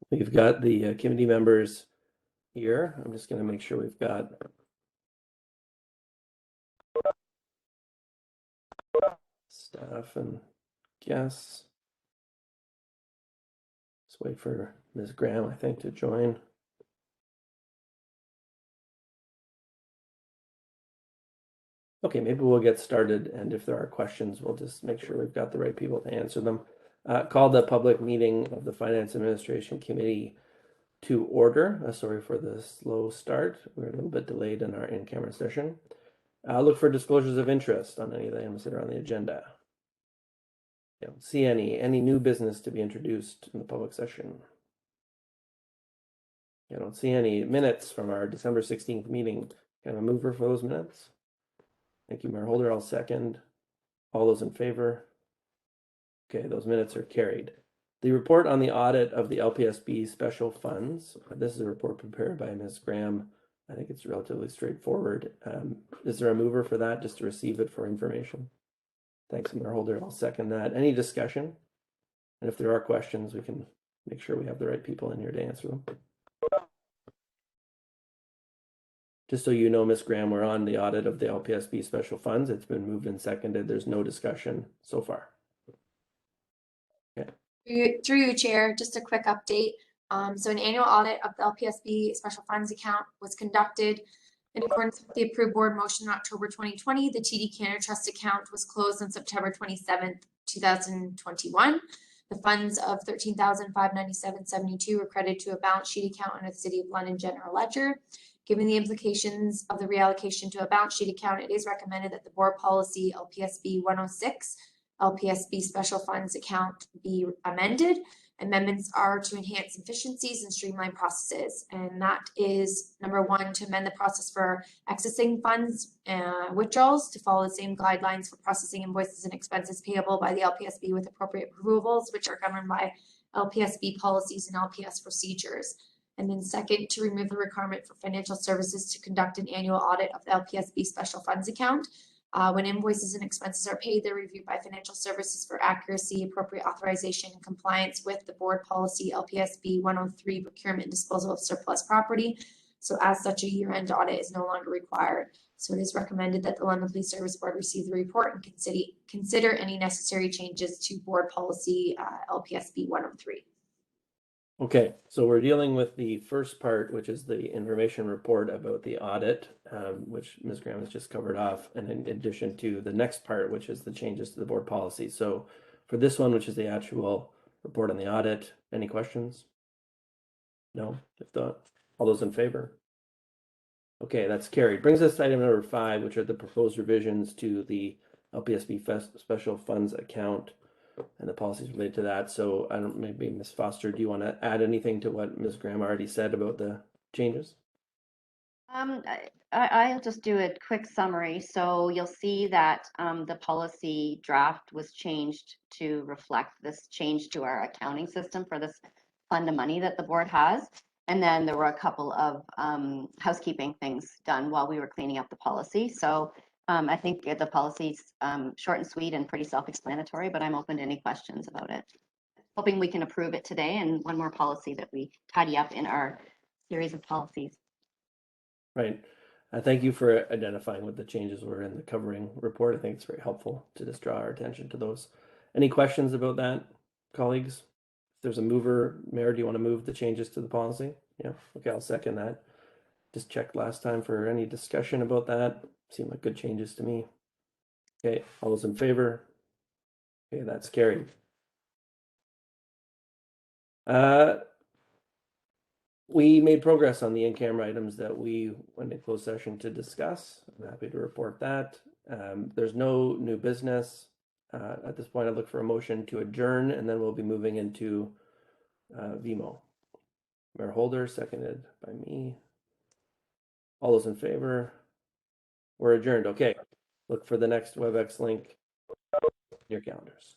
We've got the committee members here. I'm just going to make sure we've got staff and guests. Let's wait for Ms. Graham, I think, to join. Okay, maybe we'll get started, and if there are questions, we'll just make sure we've got the right people to answer them. Call the public meeting of the Finance Administration Committee to order. Sorry for the slow start. We're a little bit delayed in our in-camera session. Look for disclosures of interest on any of the items that are on the agenda. I don't see any new business to be introduced in the public session. I don't see any minutes from our December 16th meeting. Can I have a mover for those minutes? Thank you, Mayor Holder. I'll second. All those in favor? Okay, those minutes are carried. The report on the audit of the LPSB special funds. This is a report prepared by Ms. Graham. I think it's relatively straightforward. Is there a mover for that, just to receive it for information? Thanks, Mayor Holder. I'll second that. Any discussion? And if there are questions, we can make sure we have the right people in here to answer them. Just so you know, Ms. Graham, we're on the audit of the LPSB special funds. It's been moved and seconded. There's no discussion so far. Okay. Through you, Chair, just a quick update. So an annual audit of the LPSB special funds account was conducted in accordance with the approved board motion in October 2020. The TD Canada Trust account was closed on September 27th, 2021. The funds of $13,597.72 were credited to a balance sheet account under the City of London General Ledger. Given the implications of the reallocation to a balance sheet account, it is recommended that the board policy LPSB-106, LPSB special funds account, be amended. Amendments are to enhance efficiencies and streamline processes. And that is number one, to amend the process for accessing funds withdrawals to follow the same guidelines for processing invoices and expenses payable by the LPSB with appropriate approvals, which are governed by LPSB policies and LPS procedures. And then second, to remove the requirement for financial services to conduct an annual audit of the LPSB special funds account. When invoices and expenses are paid, they're reviewed by financial services for accuracy, appropriate authorization, and compliance with the board policy LPSB-103, procurement and disposal of surplus property. So as such, a year-end audit is no longer required. So it is recommended that the London Police Service Board receive the report and consider any necessary changes to board policy LPSB-103. Okay, so we're dealing with the first part, which is the information report about the audit, which Ms. Graham has just covered off, and in addition to the next part, which is the changes to the board policy. So for this one, which is the actual report on the audit, any questions? No? If not, all those in favor? Okay, that's carried. Brings us to item number 5, which are the proposed revisions to the LPSB special funds account and the policies related to that. So I don't, maybe Ms. Foster, do you want to add anything to what Ms. Graham already said about the changes? I'll just do a quick summary. So you'll see that the policy draft was changed to reflect this change to our accounting system for this fund of money that the board has. And then there were a couple of housekeeping things done while we were cleaning up the policy. So I think the policy's short and sweet and pretty self-explanatory, but I'm open to any questions about it. Hoping we can approve it today, and one more policy that we tidy up in our series of policies. Right. Thank you for identifying what the changes were in the covering report. I think it's very helpful to just draw our attention to those. Any questions about that, colleagues? If there's a mover, Mayor, do you want to move the changes to the policy? Yeah, okay, I'll second that. Just checked last time for any discussion about that. Seem like good changes to me. Okay, all those in favor? Okay, that's carried. We made progress on the in-camera items that we went in closed session to discuss. I'm happy to report that. There's no new business. At this point, I look for a motion to adjourn, and then we'll be moving into VMO. Mayor Holder, seconded by me. All those in favor? We're adjourned. Okay. Look for the next WebEx link in your calendars.